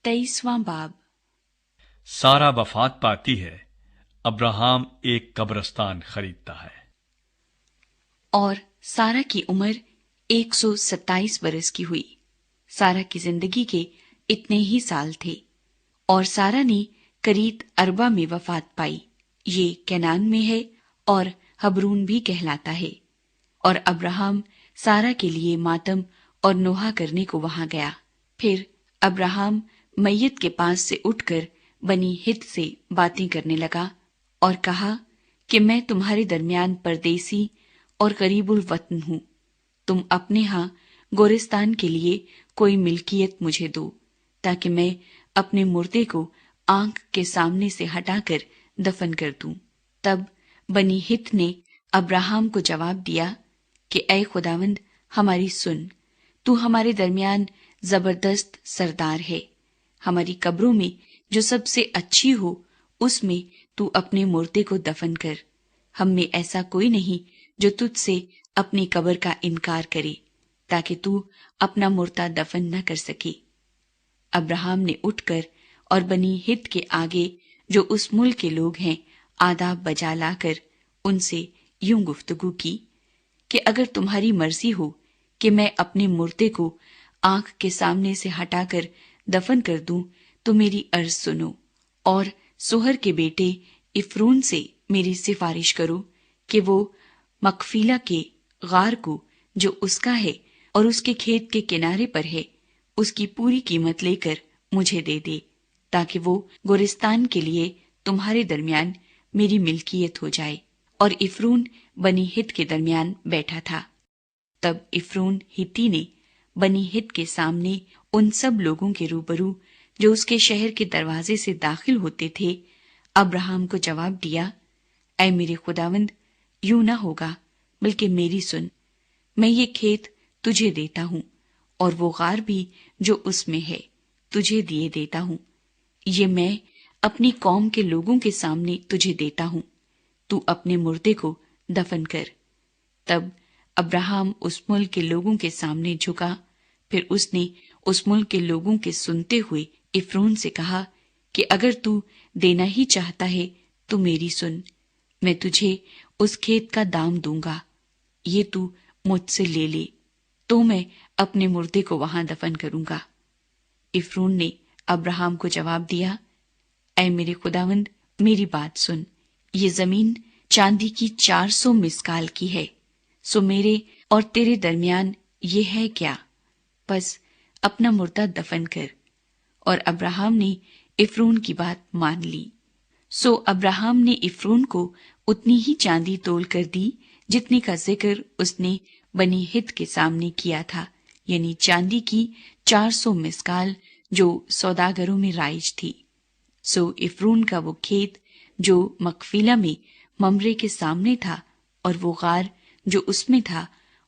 23واں باب۔ سارا وفات پاتی ہے، ابراہم ایک قبرستان خریدتا ہے۔ اور سارا کی عمر 127 برس کی ہوئی۔ سارا کی زندگی کے اتنے ہی سال تھے، اور سارا نے کریت اربا میں وفات پائی، یہ کنعان میں ہے اور حبرون بھی کہلاتا ہے۔ اور ابراہم سارا کے لیے ماتم اور نوحہ کرنے کو وہاں گیا۔ پھر ابراہم میت کے پاس سے اٹھ کر بنی ہت سے باتیں کرنے لگا اور کہا کہ میں تمہارے درمیان پردیسی اور غریب الوطن ہوں۔ تم اپنے ہاں گورستان کے لیے کوئی ملکیت مجھے دو، تاکہ میں اپنے مردے کو آنکھ کے سامنے سے ہٹا کر دفن کر دوں۔ تب بنی ہت نے ابراہم کو جواب دیا کہ اے خداوند ہماری سن، تو ہمارے درمیان زبردست سردار ہے۔ ہماری قبروں میں جو سب سے اچھی ہو اس میں تو اپنے مردے کو دفن کر۔ ہم میں ایسا کوئی نہیں جو تجھ سے اپنی قبر کا انکار کرے، تاکہ تو اپنا مردہ دفن نہ کر سکے۔ ابراہم نے اٹھ کر اور بنی ہت کے آگے جو اس ملک کے لوگ ہیں آداب بجا لا کر ان سے یوں گفتگو کی کہ اگر تمہاری مرضی ہو کہ میں اپنے مردے کو آنکھ کے سامنے سے ہٹا کر دفن کر دوں تو میری عرض سنو، اور سہر کے بیٹے افرون سے میری سفارش کرو کہ وہ مقفیلہ کے غار کو جو اس کا ہے اور اس کے کھیت کے کنارے پر ہے اس کی پوری قیمت لے کر مجھے دے دے، تاکہ وہ گورستان کے لیے تمہارے درمیان میری ملکیت ہو جائے۔ اور افرون بنی ہت کے درمیان بیٹھا تھا۔ تب افرون ہتی نے بنی ہت کے سامنے ان سب لوگوں کے روبرو جو اس کے شہر کے دروازے سے داخل ہوتے تھے ابراہم کو جواب دیا، اے میرے خداوند، یوں نہ ہوگا، بلکہ میری سن، میں یہ کھیت تجھے دیتا ہوں اور وہ غار بھی جو اس میں ہے تجھے دیے دیتا ہوں۔ یہ میں اپنی قوم کے لوگوں کے سامنے تجھے دیتا ہوں، تو اپنے مردے کو دفن کر۔ تب ابراہم اس ملک کے لوگوں کے سامنے جھکا، پھر اس نے اس ملک کے لوگوں کے سنتے ہوئے افرون سے کہا کہ اگر تو دینا ہی چاہتا ہے تو میری سن، میں تجھے اس کھیت کا دام دوں گا، یہ تو مجھ سے لے لے، تو میں اپنے مردے کو وہاں دفن کروں گا۔ افرون نے ابراہم کو جواب دیا، اے میرے خداوند، میری بات سن، یہ زمین چاندی کی 400 مسکال کی ہے، سو میرے اور تیرے درمیان یہ ہے کیا؟ بس اپنا مردہ دفن کر۔ اور ابراہم نے افرون کی بات مان لی۔ سو ابراہم نے افرون کو اتنی ہی چاندی تول کر دی جتنے کا ذکر اس نے بنی ہت کے سامنے کیا تھا، یعنی چاندی کی 400 مسکال جو سوداگروں میں رائج تھی۔ سو افرون کا وہ کھیت جو مقفیلہ میں ممرے کے سامنے تھا، اور وہ غار جو اس میں تھا،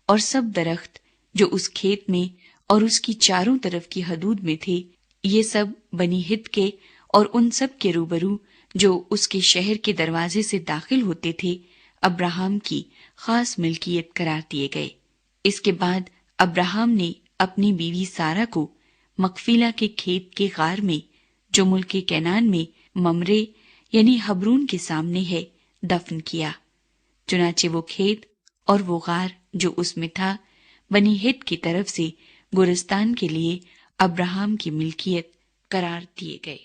اور سب درخت جو اس کھیت میں اور اس کی چاروں طرف کی حدود میں تھے، یہ سب بنی ہت کے اور ان سب کے روبرو جو اس کے شہر کے دروازے سے داخل ہوتے تھے ابراہم کی خاص ملکیت قرار دیے گئے۔ اس کے بعد ابراہم نے اپنی بیوی سارا کو مقفیلہ کے کھیت کے غار میں جو ملک کنعان میں ممرے یعنی حبرون کے سامنے ہے دفن کیا۔ چنانچہ وہ کھیت اور وہ غار جو اس میں تھا بنی ہت کی طرف سے گورستان کے لیے ابراہم کی ملکیت قرار دیے گئے۔